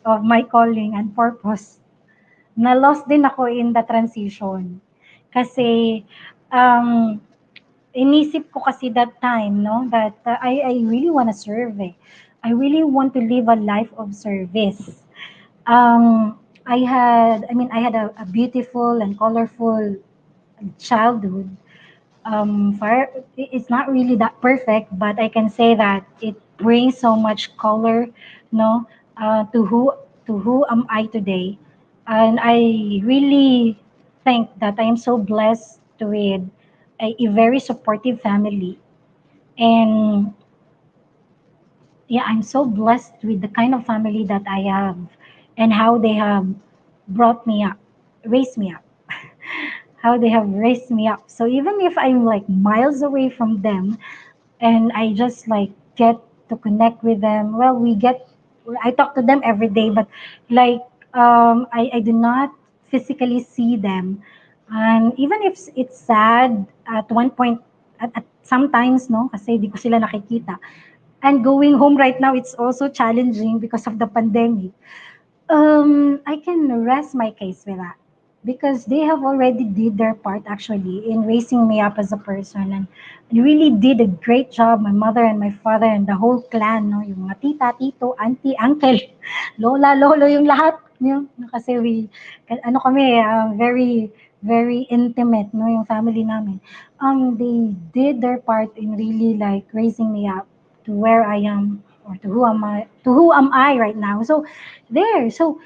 [SPEAKER 1] of my calling and purpose, na-lost din ako in the transition. Kasi um, inisip ko kasi that time, no, that I really want to serve. Eh. I really want to live a life of service. I had a beautiful and colorful childhood. It's not really that perfect, but I can say that it brings so much color, no, to who am I today, and I really think that I am so blessed with a very supportive family, and yeah, I'm so blessed with the kind of family that I have, and how they have brought me up, raised me up. How they have raised me up. So even if I'm like miles away from them, and I just like get to connect with them, well, I talk to them every day, but like I do not physically see them. And even if it's sad at one point, at sometimes, no, kasi di ko sila nakikita, And going home right now, it's also challenging because of the pandemic. I can rest my case with that because they have already did their part actually in raising me up as a person and really did a great job. My mother and my father and the whole clan, no, yung mga tita, tito, auntie, uncle, lola, lolo, yung lahat, yung kasi ano kami, very very intimate, no, yung family namin. They did their part in really like raising me up to where I am or to who am I right now. So there. So,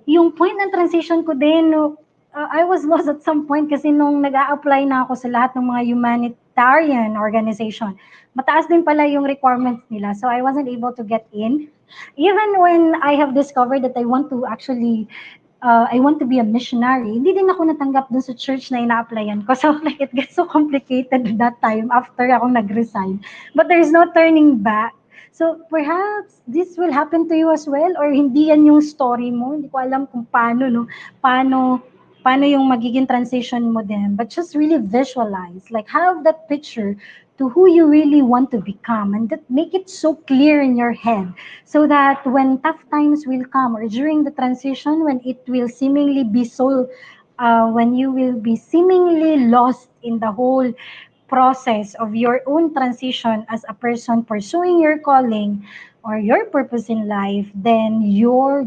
[SPEAKER 1] yung point ng transition ko din, no, I was lost at some point kasi nung nag-a-apply na ako sa lahat ng mga humanitarian organization, mataas din pala yung requirements nila. So, I wasn't able to get in. Even when I have discovered that I want to be a missionary, hindi din ako natanggap dun sa church na ina-applyan ko. So, like, it gets so complicated that time after akong nag-resign. But there's no turning back. So, perhaps this will happen to you as well or hindi yan yung story mo. Hindi ko alam kung paano, no? Paano, paano yung magiging transition mo din. But just really visualize, like have that picture to who you really want to become and that make it so clear in your head so that when tough times will come or during the transition when it will seemingly be so when you will be seemingly lost in the whole process of your own transition as a person pursuing your calling or your purpose in life, then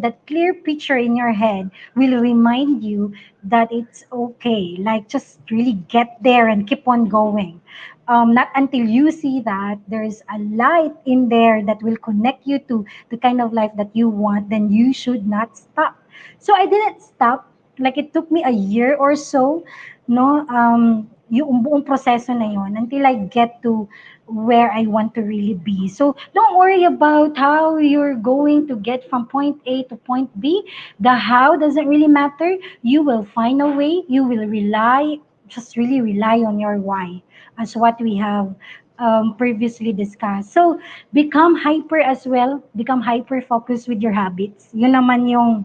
[SPEAKER 1] that clear picture in your head will remind you that it's okay. Like just really get there and keep on going. Not until you see that there's a light in there that will connect you to the kind of life that you want, then you should not stop. So I didn't stop. Like it took me a year or so, no, yung buong proseso na yon until I get to where I want to really be. So don't worry about how you're going to get from point A to point B. The how doesn't really matter. You will find a way. You will just really rely on your why, as what we have previously discussed. So become hyper as well. Become hyper focused with your habits. Yun naman yung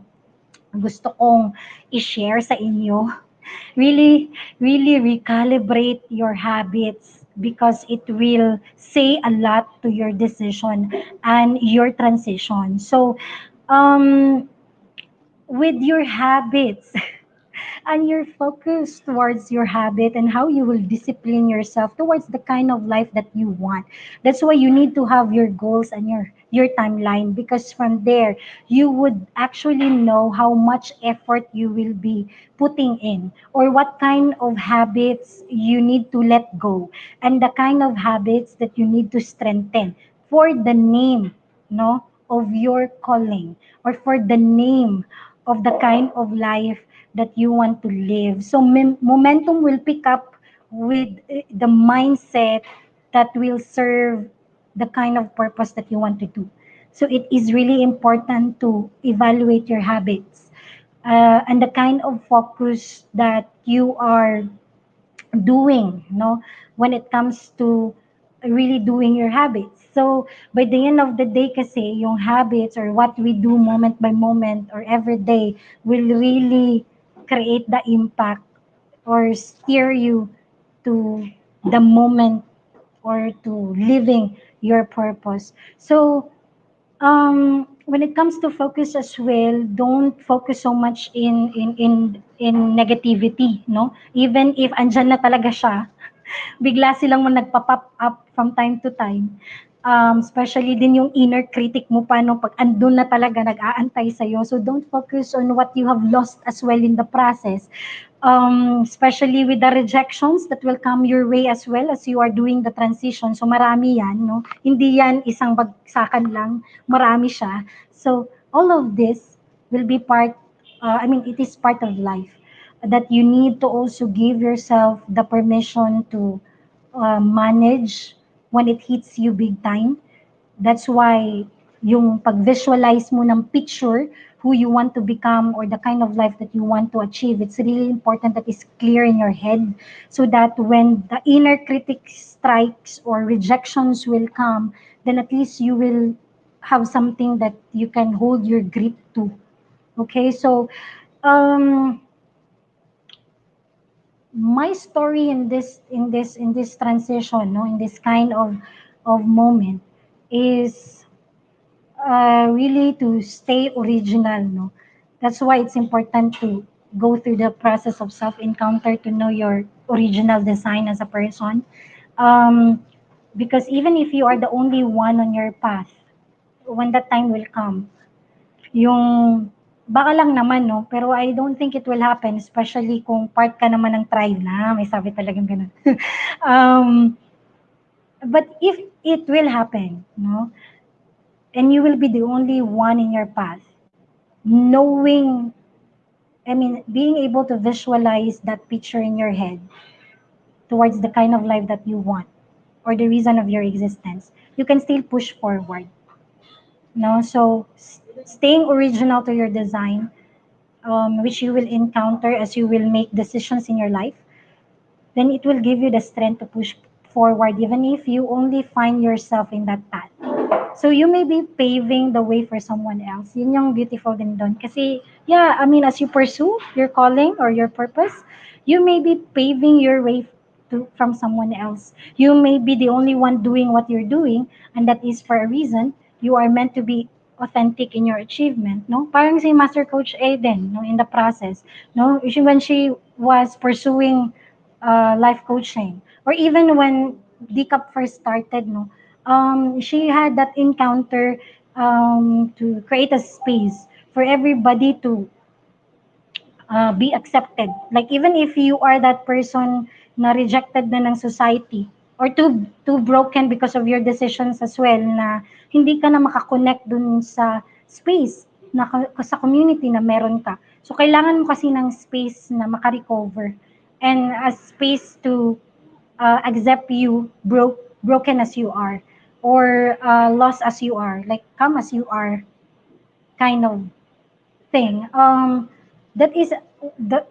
[SPEAKER 1] gusto kong i-share sa inyo. Really, really recalibrate your habits because it will say a lot to your decision and your transition. So, um, with your habits, and your focus towards your habit and how you will discipline yourself towards the kind of life that you want. That's why you need to have your goals and your timeline because from there you would actually know how much effort you will be putting in or what kind of habits you need to let go and the kind of habits that you need to strengthen for the name, no, of your calling or for the name of the kind of life that you want to live. So momentum will pick up with the mindset that will serve the kind of purpose that you want to do. So it is really important to evaluate your habits and the kind of focus that you are doing, no, when it comes to really doing your habits. So by the end of the day kasi, yung habits or what we do moment by moment or every day will really create the impact or steer you to the moment or to living your purpose. So when it comes to focus as well, don't focus so much in negativity, no? Even if andyan na talaga siya, bigla silang nagpa-pop up from time to time. Especially din yung inner critic mo pa no, pag andun na talaga nag-aantay sa'yo. So don't focus on what you have lost as well in the process. Especially with the rejections that will come your way as well as you are doing the transition. So marami yan, no? Hindi yan isang bagsakan lang, marami siya. So all of this will be it is part of life that you need to also give yourself the permission to manage when it hits you big time. That's why yung pag-visualize mo ng picture who you want to become or the kind of life that you want to achieve, it's really important that it's clear in your head so that when the inner critic strikes or rejections will come, then at least you will have something that you can hold your grip to. Okay, so um, my story in this transition, no, in this kind of moment is really to stay original, no? That's why it's important to go through the process of self-encounter to know your original design as a person. Um, because even if you are the only one on your path, when that time will come, yung baka lang naman, no? Pero I don't think it will happen, especially kung part ka naman ng tribe na, may sabi talagang ganun. um, but if it will happen, no? And you will be the only one in your path, knowing, I mean, being able to visualize that picture in your head towards the kind of life that you want or the reason of your existence, you can still push forward. No, so staying original to your design, which you will encounter as you will make decisions in your life, then it will give you the strength to push forward, even if you only find yourself in that path. So you may be paving the way for someone else. Yun yung beautiful din doon. Kasi, yeah, I mean, as you pursue your calling or your purpose, you may be paving your way from someone else. You may be the only one doing what you're doing, and that is for a reason. You are meant to be authentic in your achievement, no? Parang si Master Coach Aiden, no, in the process, no? When she was pursuing life coaching, or even when DCAP first started, no, she had that encounter to create a space for everybody to be accepted. Like even if you are that person na rejected na ng society or too broken because of your decisions as well na hindi ka na makakonect dun sa space na sa community na meron ka. So kailangan mo kasi ng space na makarecover and a space to accept you broken as you are or lost as you are, like come as you are kind of thing. That is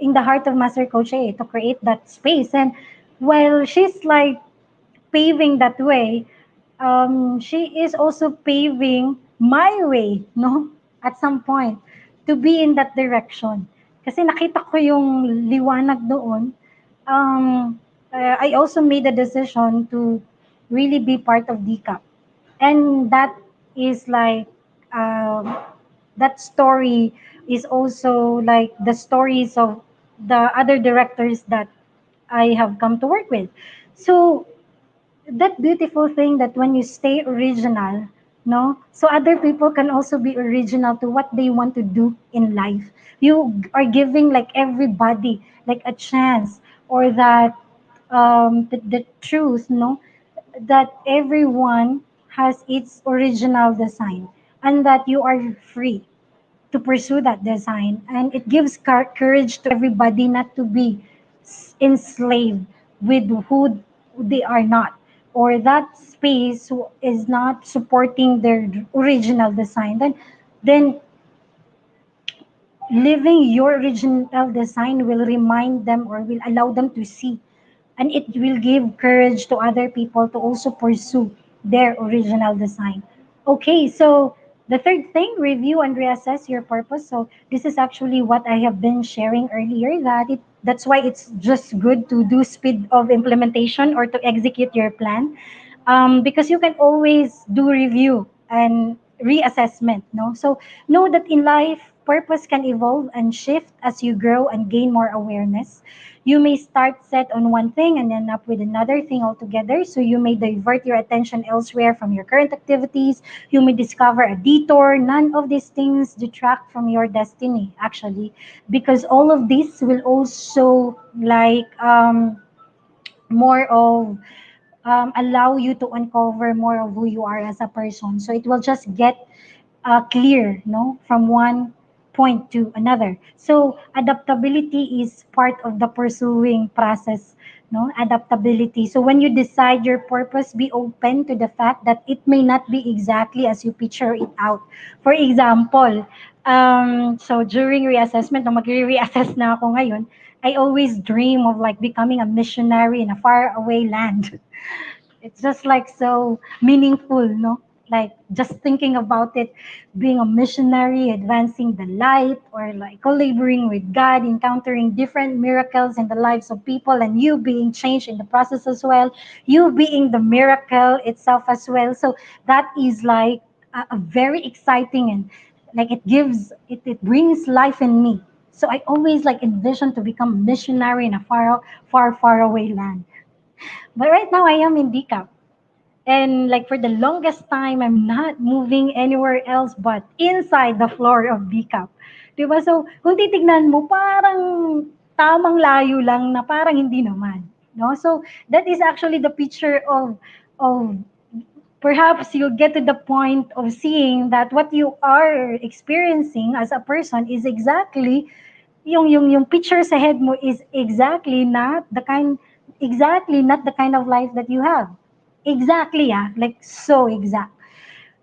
[SPEAKER 1] in the heart of Master Coach A to create that space. And while she's like paving that way, she is also paving my way, no? At some point, to be in that direction. Kasi nakita ko yung liwanag doon. I also made a decision to really be part of DCAP. And that is like, um, that story is also like the stories of the other directors that I have come to work with. So that beautiful thing that when you stay original, no, so other people can also be original to what they want to do in life. You are giving like everybody like a chance or that the truth, no, that everyone has its original design and that you are free to pursue that design. And it gives courage to everybody not to be enslaved with who they are not, or that space who is not supporting their original design. Then living your original design will remind them or will allow them to see, and it will give courage to other people to also pursue their original design. Okay, so the third thing, review and reassess your purpose. So this is actually what I have been sharing earlier, that that's why it's just good to do speed of implementation or to execute your plan, because you can always do review and reassessment, no? So know that in life purpose can evolve and shift as you grow and gain more awareness. You may start set on one thing and end up with another thing altogether. So you may divert your attention elsewhere from your current activities. You may discover a detour. None of these things detract from your destiny, actually, because all of this will also like more of allow you to uncover more of who you are as a person. So it will just get clear, no, from one point to another. So adaptability is part of the pursuing process, no, adaptability. So when you decide your purpose, be open to the fact that it may not be exactly as you picture it out. For example, so during reassessment, no, magre-reassess na ako ngayon, I always dream of like becoming a missionary in a faraway land. It's just like so meaningful, no? like just thinking about it, being a missionary, advancing the light, or like collaborating with God, encountering different miracles in the lives of people, and you being changed in the process as well, you being the miracle itself as well. So that is like a very exciting, and like it brings life in me. So I always like envision to become a missionary in a far away land. But right now I am in DCAP. And like for the longest time, I'm not moving anywhere else but inside the floor of DCAP. Diba? So, kung titignan mo, parang tamang layo lang na parang hindi naman. No? So, that is actually the picture of perhaps you'll get to the point of seeing that what you are experiencing as a person is exactly yung picture sa head mo is exactly not the kind of life that you have. Exactly, yeah, like so exact.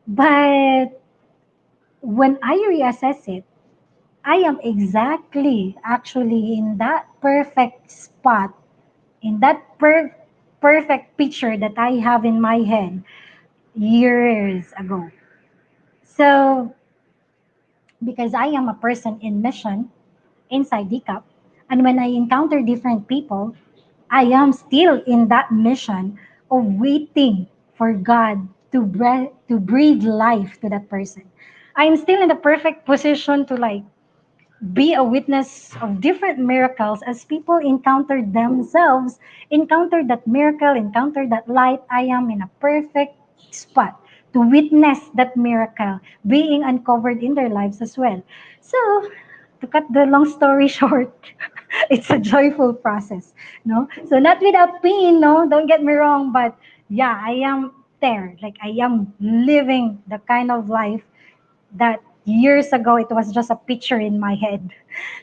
[SPEAKER 1] But when I reassess it, I am exactly actually in that perfect spot, in that perfect picture that I have in my head years ago. So, because I am a person in mission inside DCAP, and when I encounter different people, I am still in that mission of waiting for God to breathe life to that person. I am still in the perfect position to like be a witness of different miracles as people encounter themselves, encounter that miracle, encounter that light. I am in a perfect spot to witness that miracle being uncovered in their lives as well. So, to cut the long story short, it's a joyful process, no? So not without pain, no? Don't get me wrong, but yeah, I am there. Like I am living the kind of life that years ago it was just a picture in my head.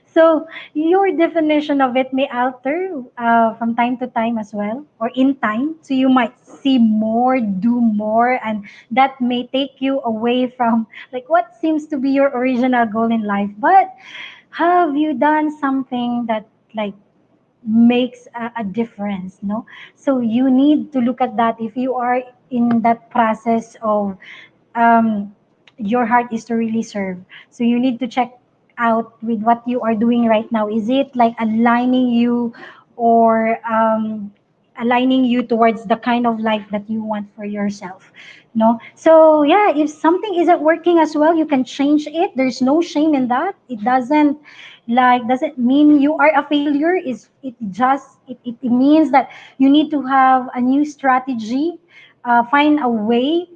[SPEAKER 1] So your definition of it may alter from time to time as well, or in time. So you might see more, do more, and that may take you away from like what seems to be your original goal in life. But have you done something that like makes a difference, no? So you need to look at that if you are in that process of um, your heart is to really serve. So you need to check out with what you are doing right now. Is it like aligning you or aligning you towards the kind of life that you want for yourself? No. So yeah, if something isn't working as well, you can change it. There's no shame in that. It doesn't mean you are a failure. It means that you need to have a new strategy, find a way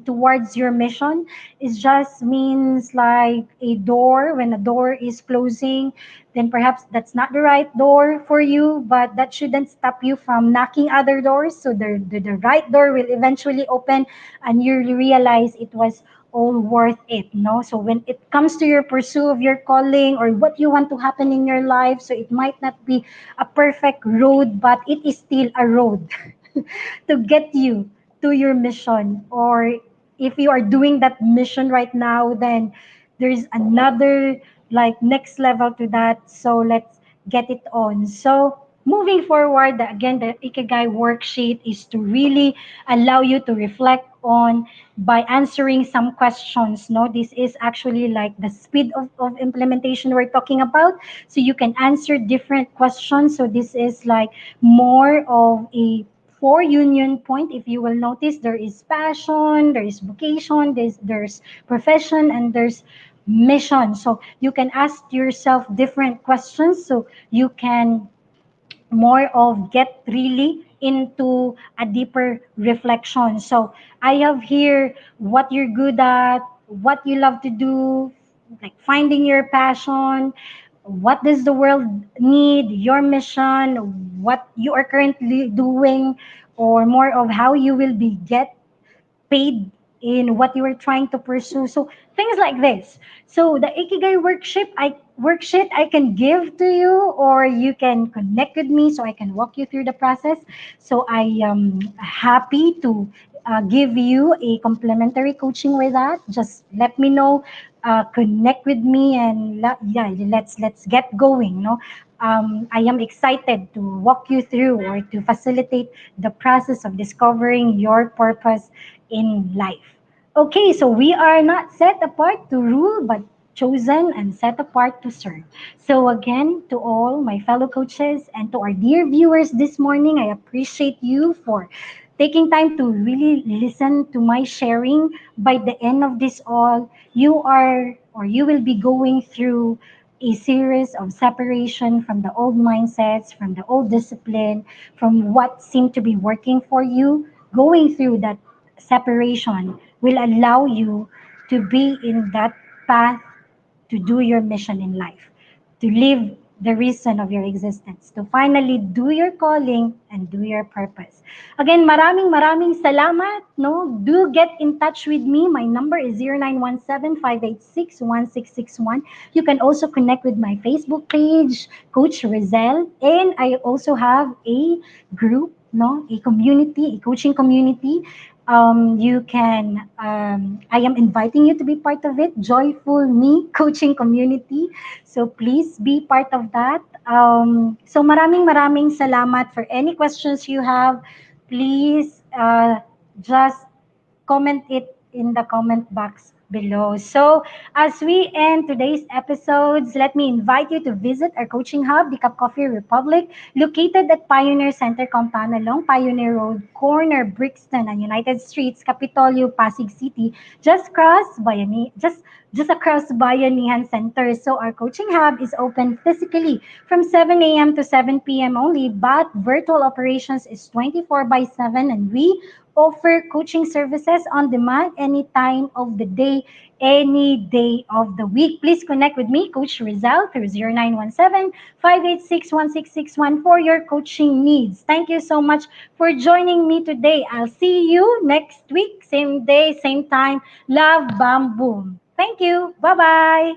[SPEAKER 1] towards your mission. It just means like a door, when a door is closing, then perhaps that's not the right door for you, but that shouldn't stop you from knocking other doors. So the right door will eventually open and you realize it was all worth it, no? So when it comes to your pursuit of your calling or what you want to happen in your life, so it might not be a perfect road, but it is still a road to get you to your mission. Or if you are doing that mission right now, then there's another like next level to that. So let's get it on. So moving forward, again, the Ikigai worksheet is to really allow you to reflect on by answering some questions. No, this is actually like the speed of implementation we're talking about. So you can answer different questions. So this is like more of a four union point. If you will notice, there is passion, there is vocation, there's profession, and there's mission. So you can ask yourself different questions so you can more of get really into a deeper reflection. So I have here what you're good at, what you love to do, like finding your passion, what does the world need, your mission, what you are currently doing, or more of how you will be get paid in what you are trying to pursue. So things like this. So the Ikigai worksheet I can give to you, or you can connect with me so I can walk you through the process. So I am happy to give you a complimentary coaching with that. Just let me know connect with me, and yeah, let's get going. No, I am excited to walk you through or to facilitate the process of discovering your purpose in life. Okay, so we are not set apart to rule, but chosen and set apart to serve. So, again, to all my fellow coaches and to our dear viewers this morning, I appreciate you for taking time to really listen to my sharing. By the end of this all, you are or you will be going through a series of separation from the old mindsets, from the old discipline, from what seemed to be working for you. Going through that separation will allow you to be in that path to do your mission in life, to live the reason of your existence, to finally do your calling and do your purpose. Again, maraming salamat. No, do get in touch with me. My number is 0917-586-1661. You can also connect with my Facebook page, Coach Rezzhel, and I also have a group, no, a community, a coaching community. You can, I am inviting you to be part of it, Joyful Me Coaching Community. So please be part of that. So maraming salamat. For any questions you have, please just comment it in the comment box below. So, as we end today's episodes, let me invite you to visit our coaching hub, the Cup Coffee Republic, located at Pioneer Center Compound along Pioneer Road, corner Brixton and United Streets, Capitolio, Pasig City, just across Bayanihan Center. So our coaching hub is open physically from 7 a.m. to 7 p.m. only, but virtual operations is 24 by 7, and we offer coaching services on demand any time of the day, any day of the week. Please connect with me, Coach Rezzhel, through 0917-586-1661 for your coaching needs. Thank you so much for joining me today. I'll see you next week, same day, same time. Love, bam, boom. Thank you. Bye-bye.